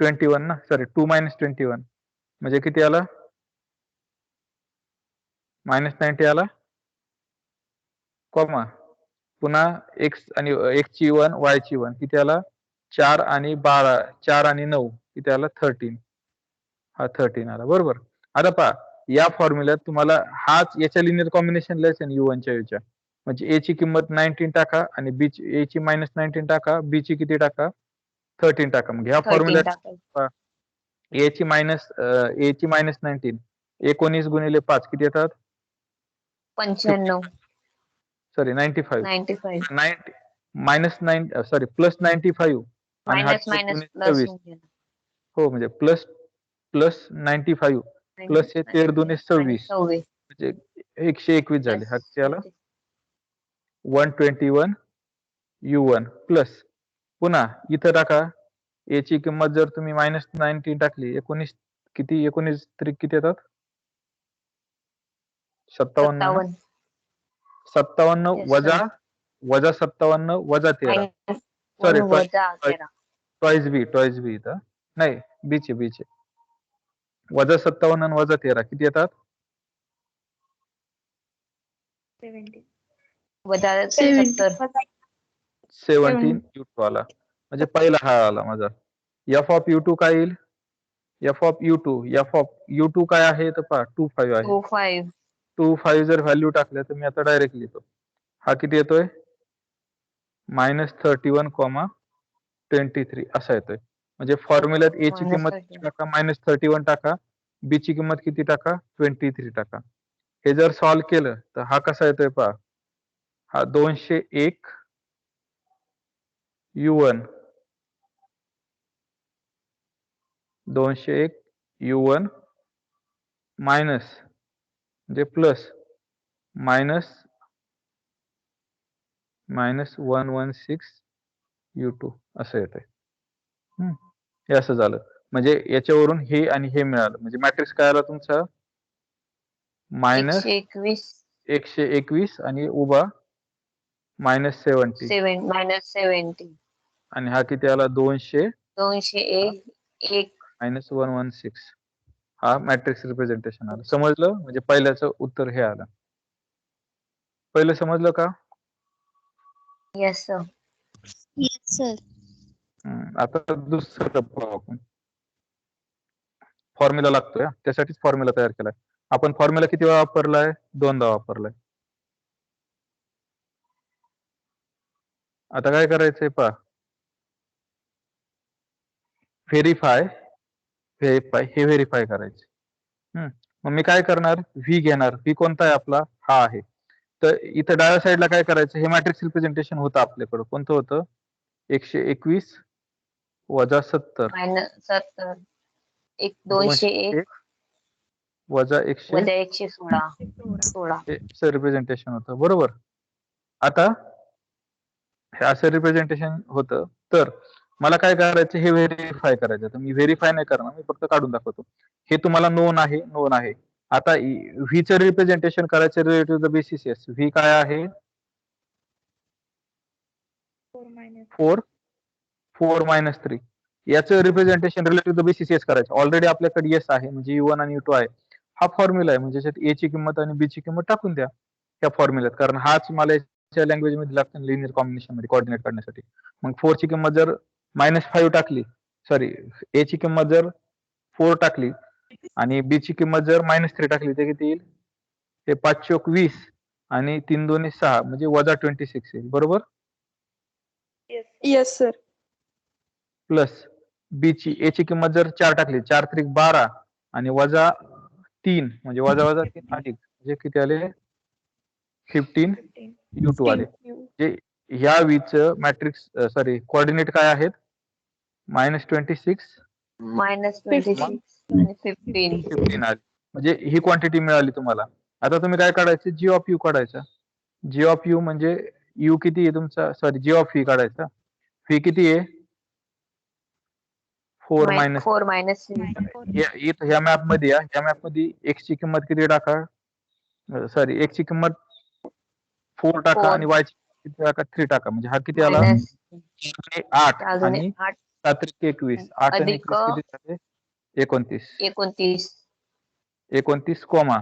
21 ना, सॉरी 2 मायनस 21 म्हणजे किती आला? मायनस 90 आला. कॉमा पुन्हा x आणि x ची 1 y ची 1 किती आला? 4 आणि 12 4 आणि 9 किती आला? 13. हा 13 आला. बरोबर. आता पहा या फॉर्म्युल्यात तुम्हाला हाच याच्या लिनियर कॉम्बिनेशन लिहायचं आहे u1 च्या याच्या, म्हणजे a ची किंमत 19 टाका आणि b ची a ची मायनस 19 टाका, b ची किती टाका? 13 टाका. मग ह्या 13 फॉर्म्युल्यात टाकायचं. a ची मायनस 19 19 गुणिले 5 किती येतात? 95 सॉरी 95 95 मायनस 9 सॉरी प्लस 95 आणि हा मायनस मायनस 19 प्लस 26. हो म्हणजे प्लस प्लस 95 प्लस हे 13 दुने 26 म्हणजे 121 झाले. हा किती आला? 121 u1 प्लस पुन्हा इथं टाका a ची किंमत जर तुम्ही मायनस 19 टाकली, 19 किती? 19 त्रिक किती येतात? 57 57 Yes, वजा sir. वजा 57 वजा 13 सॉरी वजा 13 टॉईस बी इथं नाही, बीचे वजा 57 आणि वजा 13 किती येतात? 17. वजा 70 17 u2 आला. म्हणजे पहिला हा आला माझा. एफ ऑफ u2 काय येईल? एफ ऑफ u2 काय आहे तर पहा 25 आहे. 25 25 जर व्हॅल्यू टाकल्या तर मी आता डायरेक्ट लिहितो. हा किती येतोय? मायनस 31 23 असा येतोय. म्हणजे फॉर्म्युल्यात a ची किंमत किती टाका? मायनस 31 टाका. b ची किंमत किती टाका? 23 टाका. हे जर सॉल्व्ह केलं तर हा कसा येतोय पहा. हा 201 u1 201 u1 मायनस म्हणजे प्लस मायनस 116 u2 असं येतंय. हे असं झालं. म्हणजे याच्यावरून हे आणि हे मिळालं. म्हणजे मॅट्रिक्स काय आला तुमचा? मायनस 121 आणि उभा मायनस 70 आणि हा किती आला? 201 मायनस 116. हा मॅट्रिक्स रिप्रेझेंटेशन आलं. समजलं? म्हणजे पहिल्याचं उत्तर हे आलं. पहिलं समजलं का? Yes sir. Yes, sir. आता दुसरं पाहू आपण. फॉर्म्युला लागतोय, त्यासाठीच फॉर्म्युला तयार केलाय आपण. फॉर्म्युला किती वेळा वापरलाय? 2दा वापरलाय. आता काय करायचंय पहा, व्हेरीफाय व्हेरीफाय हे व्हेरीफाय करायचे. मग मी काय करणार, व्ही घेणार. व्ही कोणता आहे आपला, हा आहे. तर इथं डाव्या साईडला काय करायचं, हे मॅट्रिक्स रिप्रेझेंटेशन होतं आपल्याकडं. कोणतं होतं, 121 वजा 70 -70 201 वजा 100 वजा 116 हे असं रिप्रेझेंटेशन होतं, बरोबर. आता हे असं रिप्रेझेंटेशन होतं. तर मला काय करायचं, हे व्हेरीफाय करायचं. तर मी व्हेरीफाय नाही करणार, मी फक्त काढून दाखवतो. हे तुम्हाला नोन आहे. आता व्हीचं रिप्रेझेंटेशन करायचं relative the basis S. V काय आहे, 4 - 3. याचं representation relative the basis S करायचं. ऑलरेडी आपल्याकडे एस आहे, म्हणजे U1 आणि U2 आहे. हा फॉर्म्युला आहे, म्हणजे त्याच्यात ए ची किंमत आणि बी ची किंमत टाकून द्या त्या फॉर्म्युल्यात, कारण हाच मला याच्या लँग्वेज मध्ये लागतं लिनियर कॉम्बिनेशन मध्ये कोऑर्डिनेट काढण्यासाठी. मग 4 ची किंमत जर -5 टाकली, सॉरी, ए ची किंमत जर 4 टाकली आणि बी ची किंमत जर -3 टाकली, तर किती येईल, हे 5 चोक 20 आणि 3 दोन्ही 6, म्हणजे वजा 26 येईल, बरोबर. Yes sir. प्लस बी ची, ए ची किंमत जर 4 टाकली, 4 त्रिक 12 आणि वजा 3, म्हणजे वजा 3 अधिक, म्हणजे किती आले, 15 U2 आले. जे ह्या वीचं मॅट्रिक्स सॉरी कोऑर्डिनेट काय आहेत, -26 -26 आणि 15 आले. म्हणजे ही क्वांटिटी मिळाली तुम्हाला. आता तुम्ही काय काढायचं, जी ऑफ यू काढायचा. जी ऑफ यू म्हणजे यू किती आहे तुमचा, सॉरी, जी ऑफ व्ही काढायचा. व्ही किती आहे, 4 - 4 - 3 ह्या मॅप मध्ये या मॅप मध्ये एक्स ची किंमत किती टाका, सॉरी, एक्स ची किंमत 4 टाका आणि वाय ची किती टाका, 3 टाका. म्हणजे हा किती आला, 8 आणि 7 - 21, 8 आणि 21 किती झाले, 29. 29 कोमा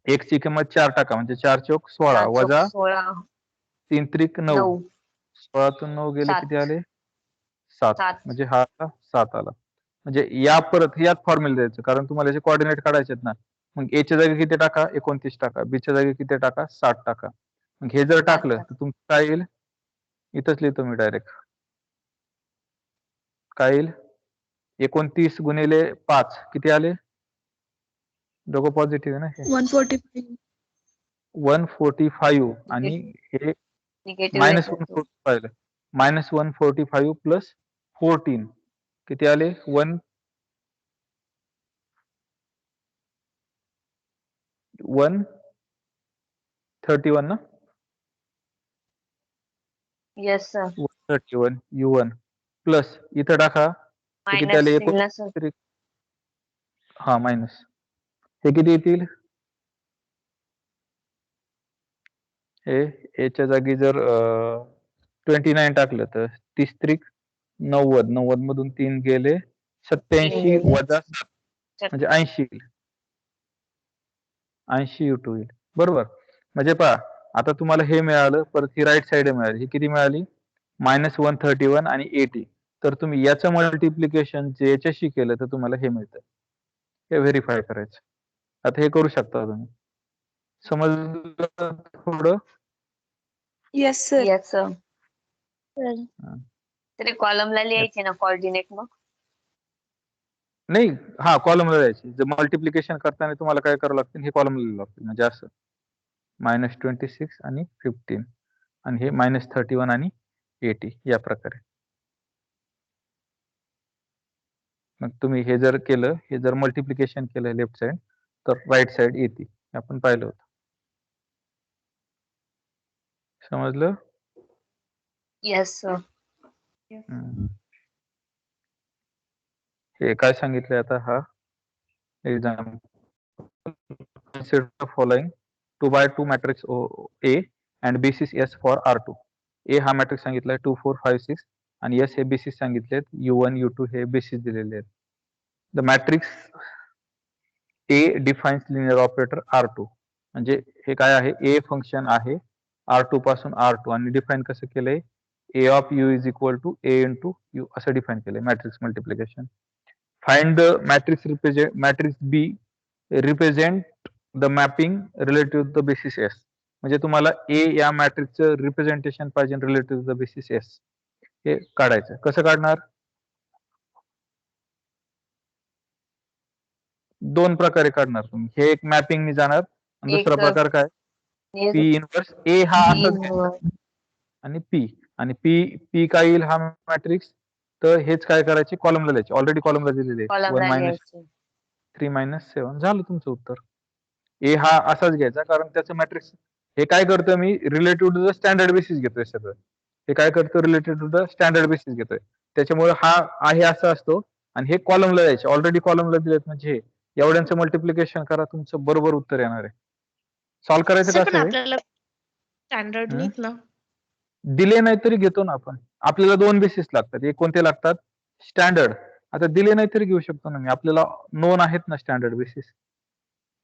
एक्स ची किंमत 4 टाका, म्हणजे 4 चोक 16 वजा 3 त्रिक 9, 16तून 9 गेले किती आले, 7. म्हणजे हा 7 आला. म्हणजे या परत याच फॉर्म्युला द्यायचं, कारण तुम्हाला याचे कोऑर्डिनेट काढायचे आहेत ना. मग ए च्या जागी किती टाका, 29 टाका. बी च्या जागी किती टाका, 60 टाका. मग हे जर टाकलं तर तुमचं काय येईल, इथंच लिहितो मी डायरेक्ट, काय येईल, 29 गुणिले 5 किती आले, दोघं पॉझिटिव्ह आहे ना, हे 145 आणि हे -145 प्लस 14 किती आले, 131 ना, येस सर. 131 U1 प्लस इथं टाका, हे किती आले, हा मायनस, हे किती येतील, हे याच्या जागी जर 29 टाकलं तर 30 त्रिक 90, 90 मधून 3 गेले 87 वजा 7, म्हणजे 80 येईल, 80 U2 येईल, बरोबर. म्हणजे पहा, आता तुम्हाला हे मिळालं, परत ही राईट साइड मिळाली, ही किती मिळाली, -131 आणि 80. तर तुम्ही याचं मल्टिप्लिकेशन जे याच्याशी केलं तर तुम्हाला हे मिळतं, हे व्हेरीफाय करायचं. आता हे करू शकता तुम्ही, समजलं थोडं. Yes sir. Yes sir. तरी कॉलमला लिहायचे ना कोऑर्डिनेट, मग नाही, हा कॉलमला द्यायची. जर मल्टिप्लिकेशन करताना तुम्हाला काय करावं लागतं, हे कॉलमला लिहावं लागतं, म्हणजे असं -26 आणि 15 आणि हे -31 आणि 80 या प्रकारे. मग तुम्ही हे जर केलं, हे जर मल्टिप्लिकेशन केलं लेफ्ट साइड, तर राईट साइड येते, आपण पाहिलं होतं. समजलं. Yes sir. हे काय सांगितलंय आता, हा example, consider following 2x2 matrix A and basis S for R2. A हा मॅट्रिक्स सांगितलाय 2 4 5 6 आणि S हे बेसिस सांगितलेत, U1 U2 हे बेसिस दिलेले आहेत. The matrix A defines linear operator R2. म्हणजे हे काय आहे, A फंक्शन आहे R2 पासून R2 आणि डिफाइन कसं केलंय, A of U is equal to A into U असं डिफाइन केलंय matrix multiplication. Find the matrix B represent the mapping relative to the basis S. म्हणजे तुम्हाला ए या मॅट्रिक्सचं रिप्रेझेंटेशन पाहिजे relative to the basis S. हे काढायचं. कसं काढणार? दोन प्रकारे काढणार तुम्ही. हे एक मॅपिंगनी जाणार आणि दुसरा एक प्रकार काय? पी इनव्हर्स ए हा असाच घ्यायचा आणि पी पी काय येईल हा मॅट्रिक्स, तर हेच काय करायचे, कॉलमला लिहायचे. ऑलरेडी कॉलमला दिलेले 1 - 3 - 7 झालं तुमचं उत्तर. ए हा असाच घ्यायचा कारण त्याचं मॅट्रिक्स हे काय करतं, मी relative to the standard basis घेतोय सगळं. हे काय करतं, relative to the standard basis घेतोय. त्याच्यामुळे हा आहे असा असतो आणि हे कॉलमला द्यायचे. ऑलरेडी कॉलमला दिलेत म्हणजे हे एवढ्यांचं मल्टिप्लिकेशन करा, तुमचं बरोबर उत्तर येणार आहे. सॉल्व्ह करायचं सर पण कसं आहे? आपल्याला स्टँडर्ड नाहीत ना. दिले नाही तरी घेतो ना आपण. आपल्याला 2 बेसिस लागतात. एक कोणते लागतात? स्टँडर्ड. आता दिले नाही तरी घेऊ शकतो ना मी. आपल्याला नोन आहेत ना स्टँडर्ड बेसिस.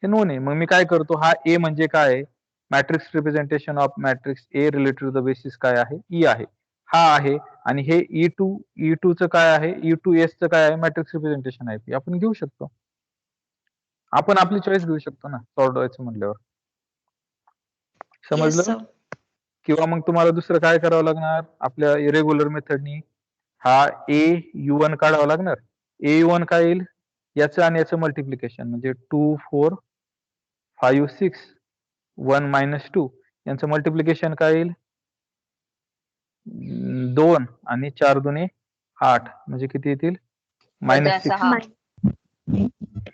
हे नोन आहे. मग मी काय करतो, हा ए म्हणजे काय आहे? Matrix representation of matrix A related to the basis काय आहे? ई आहे. हा आहे आणि हे E2 चं काय आहे? E2S चं काय आहे? मॅट्रिक्स रिप्रेझेंटेशन आहे. आपण घेऊ शकतो. आपण आपली चॉईस घेऊ शकतो ना सोडवायचं म्हटल्यावर. येस समजलं? सर. किंवा मग तुम्हाला दुसरं काय करावं लागणार, आपल्या रेग्युलर मेथडनी हा AU1 काढावा लागणार. AU1 काय येईल? याचं आणि याचं मल्टिप्लिकेशन म्हणजे 2 4 5 6 1 - 2 यांचं मल्टिप्लिकेशन काय येईल? 2 आणि 4 दुने 8 म्हणजे किती येतील? -6.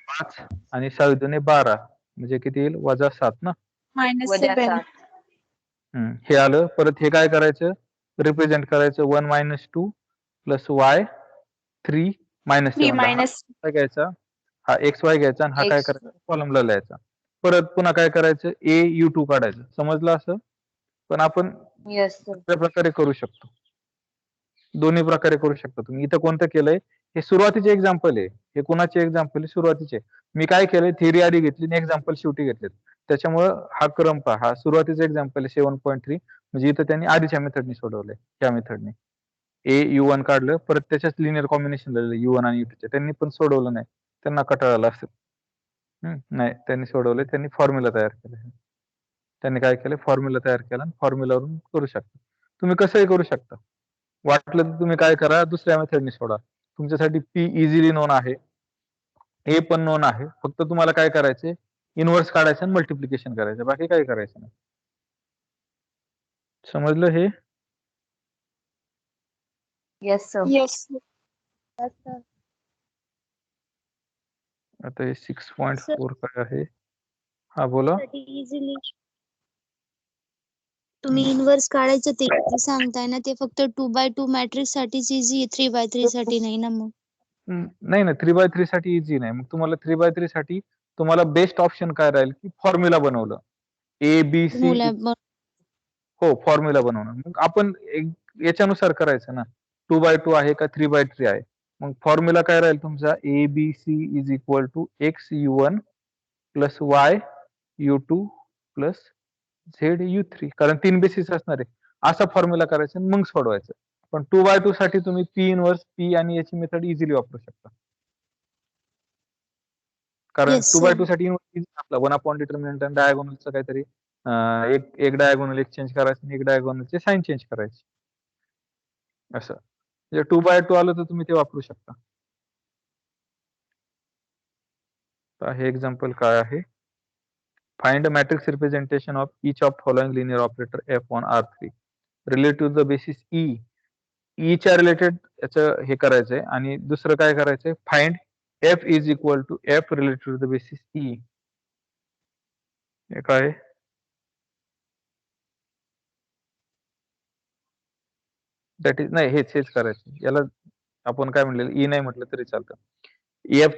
5 आणि 6 दुने 12 म्हणजे किती येईल? -7 ना. -7. हे आलं. परत हे काय करायचं? रिप्रेझेंट करायचं 1 - 2 प्लस y 3 - 7 ला काय घ्यायचा? हा XY घ्यायचा आणि हा काय करायचा? कॉलमला लिहायचा. परत पुन्हा काय करायचं? AU2 काढायचं. समजलं असं? पण आपण दुसऱ्या प्रकारे करू शकतो. दोन्ही प्रकारे करू शकता तुम्ही. इथं कोणतं केलंय? हे सुरुवातीचे एक्झाम्पल आहे. हे कुणाचे एक्झाम्पल आहे? सुरुवातीचे. मी काय केलंय? थिअरी आधी घेतली आणि एक्झाम्पल शेवटी घेतलेत. त्याच्यामुळं हा क्रम पहा. हा सुरुवातीचा एक्झाम्पल आहे 7.3 म्हणजे इथं त्यांनी आधीच्या मेथडनी सोडवलंय. त्या मेथडनी. AU1 काढलं, परत त्याच्याच लिनियर कॉम्बिनेशन लिहिलं U1 आणि U2 त्यांनी पण सोडवलं नाही. त्यांना कंटाळा आला असेल. नाही, त्यांनी सोडवलंय. त्यांनी फॉर्म्युला तयार केलाय. त्यांनी काय केलंय? फॉर्म्युला तयार केला आणि फॉर्म्युलावरून करू शकता. तुम्ही कसंही करू शकता. वाटलं तर तुम्ही काय करा, दुसऱ्या मेथडनी सोडा. तुमच्यासाठी P इझिली नोन आहे. A पण नोन आहे. फक्त तुम्हाला काय करायचंय? इन्व्हर्स काढायचं आणि मल्टिप्लिकेशन करायचं. बाकी काही करायचं नाही. समजलं हे? Yes sir. येस. आता हे 6.4 काय आहे? हा बोला. इझिली तुम्ही इन्व्हर्स काढायचं ते इझी सांगताय ना, ते फक्त 2x2 मॅट्रिक्स साठीच इझी आहे, 3x3 साठी नाही ना मग. नाही ना, 3x3 साठी इझी नाही. मग तुम्हाला 3x3 साठी तुम्हाला बेस्ट ऑप्शन काय राहील, की फॉर्म्युला बनवलं. ABC हो, फॉर्म्युला बनवणं. मग आपण याच्यानुसार करायचं ना. 2x2 आहे का 3x3 आहे. मग फॉर्म्युला काय राहील तुमचा? ABC is equal to XU1 plus Y U2 plus ZU3 कारण 3 बेसिस असणार आहे. असा फॉर्म्युला करायचा आणि मग सोडवायचं. पण 2x2 साठी तुम्ही P इन्व्हर्स P आणि याची मेथड इझिली वापरू शकता. कारण Yes, 2x2 sir. साठी आपला 1 डिटर्मिनंट आणि डायगोनलचं काहीतरी एक डायगोनल एक्सचेंज करायचं आणि एक डायगोनलचे साइन चेंज करायची. असं. म्हणजे 2x2 आलं तर तुम्ही ते वापरू शकता. तर हे एक्झाम्पल काय आहे? Find a matrix representation of each of following linear operator F on R3 related to the basis E. E च्या रिलेटेड याचं हे करायचंय आणि दुसरं काय करायचंय? Find F is equal to F related to the basis E. हे काय? दॅट इज नाही हेच करायचं. याला आपण काय म्हणलेलं ई नाही म्हटलं तरी चालतं.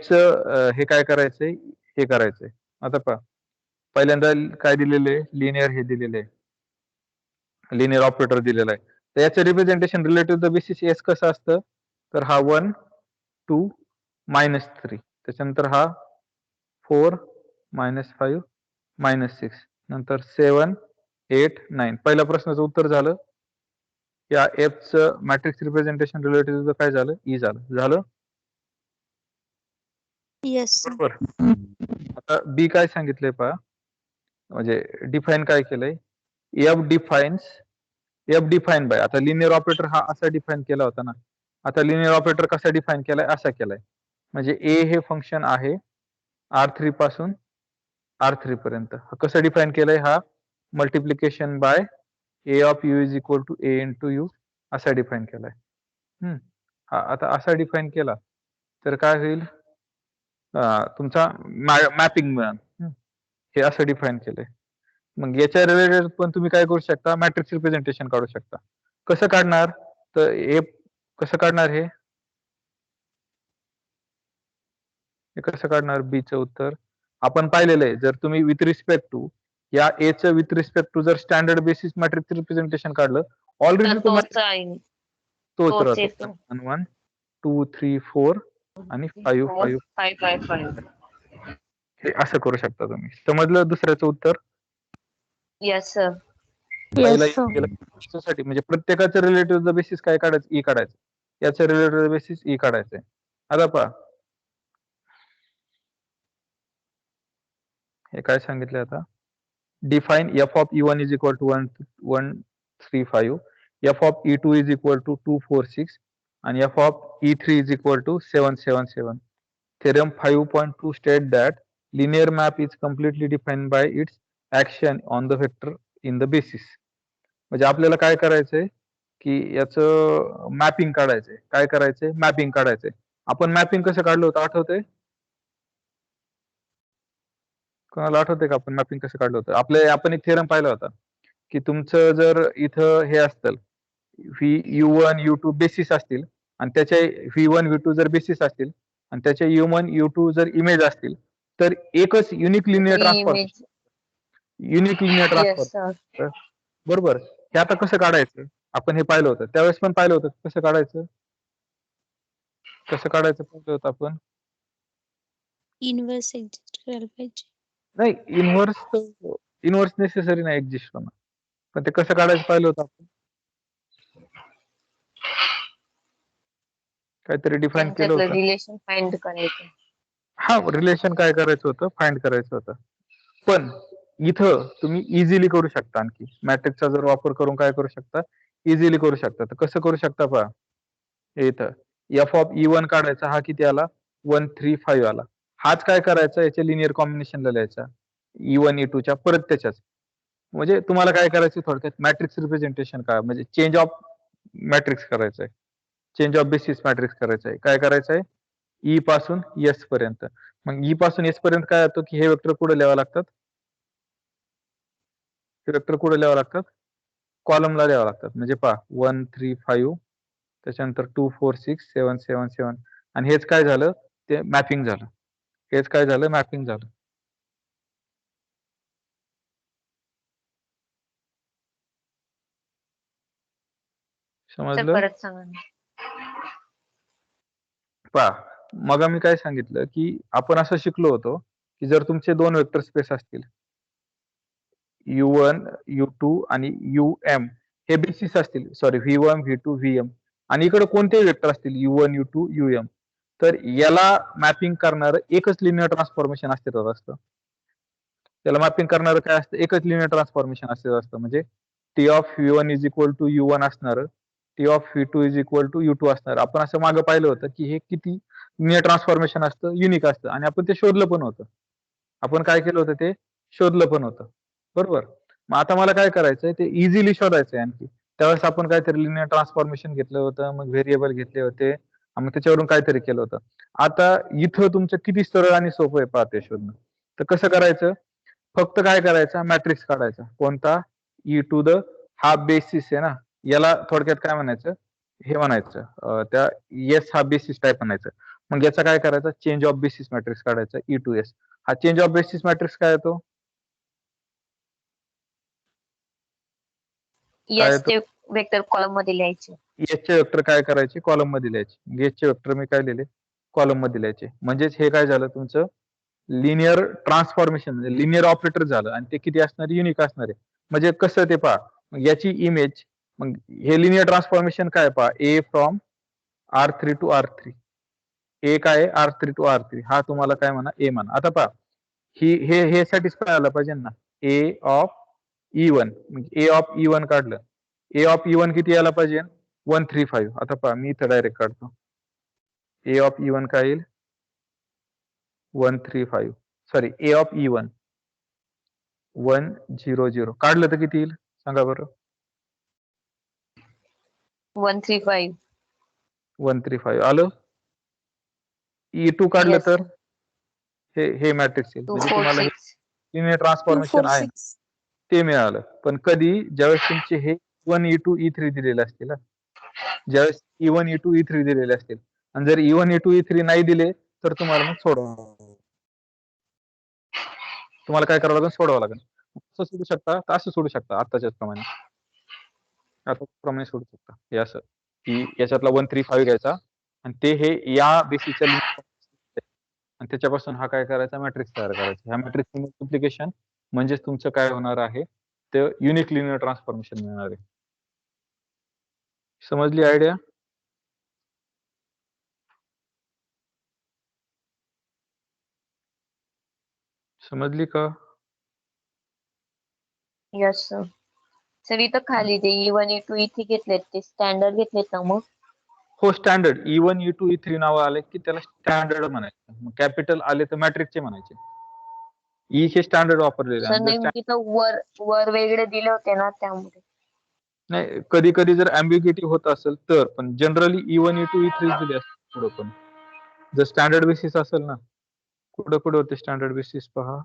चं हे काय करायचंय? हे करायचंय. आता पहा. पहिल्यांदा काय दिलेलं आहे? लिनियर हे दिलेलं आहे. लिनियर ऑपरेटर दिलेला आहे. तर याचं representation relative the basis S कसं असतं? तर हा 1 2 -3 त्याच्यानंतर हा 4 -5 -6 नंतर 7 8 9 पहिल्या प्रश्नाचं उत्तर झालं. या चं मॅट्रिक्स रिप्रेझेंटेशन रिलेटिव्ह काय झालं? ई झालं. येस. बरोबर. आता बी काय सांगितलंय पहा. म्हणजे डिफाईन काय केलंय? एफ डिफाईन बाय, आता लिनियर ऑपरेटर हा असा डिफाईन केला होता ना, आता लिनियर ऑपरेटर कसा डिफाईन केलाय, असा केलाय. म्हणजे ए हे फंक्शन आहे R3 पासून R3 पर्यंत. कसं डिफाईन केलंय, हा multiplication by A of U is equal to A into U असा डिफाईन केलाय. हा आता असा डिफाईन केला तर काय होईल, तुमचा मॅपिंग मिळेल. हे असं डिफाईन केलंय. मग याच्या रिलेटेड पण तुम्ही काय करू शकता, मॅट्रिक्स रिप्रेझेंटेशन काढू शकता. कसं काढणार, तर हे कसं काढणार, हे कसं काढणार, बीचं उत्तर आपण पाहिलेलं आहे. जर तुम्ही विथ रिस्पेक्ट टू या एचं विथ रिस्पेक्ट टू जर स्टँडर्ड बेसिस मॅट्रिक्स रिप्रेझेंटेशन काढलं, ऑलरेडी तो तोच राहतो. 1 2 3 4 आणि 5 5 हे असं करू शकता तुम्ही. समजलं दुसऱ्याचं उत्तर? Yes sir. साठी म्हणजे प्रत्येकाचं रिलेटिव्ह बेसिस काय काढायचं, ई काढायचं. याचं रिलेटिव्ह बेसिस ई काढायचंय. आता पहा हे काय सांगितलंय, आता define F of E1 is equal to 135, F of E2 is equal to 246 आणि F of E3 is equal to 777. Theorem 5.2 state that linear map is completely defined by its action on the vector in the basis. म्हणजे आपल्याला काय करायचंय की याचं mapping काढायचंय. काय करायचंय, मॅपिंग काढायचंय. आपण मॅपिंग कसं काढलं होतं आठवतंय? कोणाला आठवतंय का आपण मॅपिंग कसं काढलं होतं? आपण एक थेरम पाहिला होता की तुमचं जर इथं हे असतं U1 U2 बेसिस असतील आणि त्याच्या V1 V2 जर बेसिस असतील आणि त्याच्या U1 U2 जर इमेज असतील तर एकच युनिक लिनियर ट्रान्सफॉर्म. बरोबर. हे आता कसं काढायचं, आपण हे पाहिलं होतं त्यावेळेस पण पाहिलं होतं. कसं काढायचं पाहिलं होतं आपण? इनव्हर्स एक्झिस्ट करायला पाहिजे. नाही, इनव्हर्स नेसेसरी नाही एक्झिस्ट होणं, पण ते कसं काढायचं पाहिलं होतं आपण. काहीतरी डिफाईन केलं होतं. रिलेशन फाइंड करायचं. हा, रिलेशन काय करायचं होतं, फाइंड करायचं होतं. पण इथं तुम्ही इझिली करू शकता. आणखी मॅट्रिक्सचा जर वापर करून काय करू शकता, इझिली करू शकता. तर कसं करू शकता पहा, इथं एफ ऑफ E1 काढायचा, हा किती आला, 135 आला. हाच काय करायचा, याच्या लिनियर कॉम्बिनेशनला लिहायचा E1 E2 च्या परत त्याच्याच. म्हणजे तुम्हाला काय करायचं थोडक्यात, मॅट्रिक्स रिप्रेझेंटेशन काय म्हणजे चेंज ऑफ मॅट्रिक्स करायचंय, चेंज ऑफ बेसिस मॅट्रिक्स करायचंय. काय करायचंय, ई पासून एस पर्यंत. मग ई पासून एस पर्यंत काय होतं की हे वेक्टर कुठे लिहावं लागतात, कॉलमला लिहावं लागतात. म्हणजे पहा 1 3 5 त्याच्यानंतर 2 4 6 7 7 7 आणि हेच काय झालं, ते मॅपिंग झालं. मॅपिंग झालं. समजलं? परत सांगा. पहा मग मी काय सांगितलं की आपण असं शिकलो होतो की जर तुमचे दोन वेक्टर स्पेस असतील U1 U2 आणि UM हे बेसिस असतील, सॉरी V1 V2 VM, आणि इकडे कोणतेही वेक्टर असतील U1 U2 UM, तर याला मॅपिंग करणार एकच लिनियर ट्रान्सफॉर्मेशन अस्तित्वात असतं. त्याला मॅपिंग करणार काय असतं, एकच लिनियर ट्रान्सफॉर्मेशन अस्तित्वात असतं. म्हणजे T of V1 is equal to U1 असणार, T of V2 is equal to U2 असणार. आपण असं मागं पाहिलं होतं की हे किती लिनियर ट्रान्सफॉर्मेशन असतं, युनिक असतं, आणि आपण ते शोधलं पण होतं. आपण काय केलं होतं, ते शोधलं पण होतं. बरोबर. मग आता मला काय करायचंय, ते इझिली शोधायचंय. आणखी त्यावेळेस आपण काहीतरी लिनियर ट्रान्सफॉर्मेशन घेतलं होतं, मग व्हेरिएबल घेतले होते, मग त्याच्यावरून काहीतरी केलं होतं. आता इथं तुमचं किती सरळ आणि सोपं आहे पाहते शोधणं. तर कसं करायचं, फक्त काय करायचं, मॅट्रिक्स काढायचा. कोणता, ई टू द, हा बेसिस आहे ना, याला थोडक्यात काय म्हणायचं, हे म्हणायचं, त्या एस हा बेसिस टाईप म्हणायचं. मग याचा काय करायचा, चेंज ऑफ बेसिस मॅट्रिक्स काढायचा, ई टू एस. हा चेंज ऑफ बेसिस मॅट्रिक्स काय येतो, चे वेक्टर कॉलम मध्ये लिहायचे. एसचे वेक्टर काय करायचे, कॉलम मध्ये लिहायचे. एसचे वेक्टर मी काय लिहिले, कॉलम मध्ये लिहायचे. म्हणजेच हे काय झालं, तुमचं लिनियर ट्रान्सफॉर्मेशन, लिनियर ऑपरेटर झालं, आणि ते किती असणार, युनिक असणार आहे. म्हणजे कसं ते पहा, याची इमेज, मग हे लिनियर ट्रान्सफॉर्मेशन काय पहा, ए फ्रॉम R3 टू R3, ए काय R3 टू R3, हा तुम्हाला काय म्हणा, ए म्हणा. आता पहा हे सॅटिस्फाय आलं पाहिजे ना, ए ऑफ E1 म्हणजे ए ऑफ E1 काढलं. ए ऑफ E1 किती यायला पाहिजे? 135. आता पहा मी इथं डायरेक्ट काढतो. ए ऑफ E1 काय येईल? 135. Sorry A of E1 100. काढलं तर किती येईल सांगा बरं? 135. 135 आलं. E2 काढलं Yes, तर sir. हे मॅट्रिक्स येईल. म्हणजे तुम्हाला हे 246. लिनियर ट्रान्सफॉर्मेशन आहे ना, 246. ते मिळालं. पण कधी ज्यावेळेस तुमचे हे E1 E2 E3 दिलेले असतील ना, ज्यावेळेस E1 E2 E3 दिलेले असतील आणि जर E1 E2 E3 नाही दिले तर तुम्हाला मग तुम्हाला काय करावं लागेल? सोडवावं लागेल. असं सोडू शकता तर असं सोडू शकता आत्ताच्याच प्रमाणे. आता प्रमाणे सोडू शकता. हे असं की याच्यातला 135 घ्यायचा आणि ते हे या बेसिसच्या आणि त्याच्यापासून हा काय करायचा? मॅट्रिक्स तयार करायचा. ह्या मॅट्रिक्सचं मल्टिप्लिकेशन म्हणजेच तुमचं काय होणार आहे? ते युनिक लिनियर ट्रान्सफॉर्मेशन मिळणार आहे. समजली आयडिया? समजली का? Yes, sir. सर इथं खाली जे E1, E2, E3 घेतलेत ते स्टँडर्ड घेतलेत ना मग? हो स्टँडर्ड E1 E2 E3 नाव आले की त्याला स्टँडर्ड म्हणायचं. मग कॅपिटल आले तर मॅट्रिक्सचे म्हणायचे. ई हे स्टँडर्ड वापरलेले सर आहे. नाही तिथं वर वेगळे दिले होते ना त्यामुळे. नाही कधी कधी जर अँबिग्युटी होत असेल तर, पण जनरली E1 E2 E3 दिले असतात पुढं पण. जर स्टँडर्ड बेसिस असेल ना, कुठं होते स्टँडर्ड बेसिस पहा.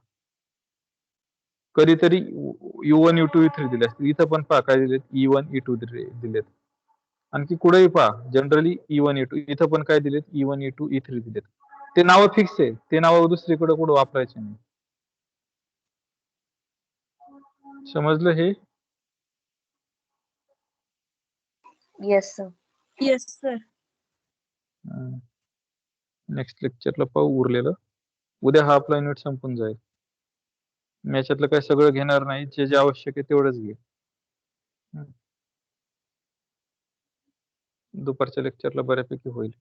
कधीतरी U1 U2 E3 दिले असतील. इथं पण पहा काय दिलेत? E1 E2 दिलेत. आणखी कुठेही पहा जनरली E1 E2 इथं पण काय दिलेत? E1 E2 E3 दिलेत. ते नावं फिक्स आहे. ते नावं दुसरीकडे कुठं वापरायचे नाही. समजलं हे? Yes sir. Yes sir. Next लेक्चरला पाहू उरलेलं. उद्या हा आपला युनिट संपून जाईल. मी याच्यातलं काही सगळं घेणार नाही. जे जे आवश्यक आहे तेवढंच घे. दुपारच्या लेक्चरला बऱ्यापैकी होईल.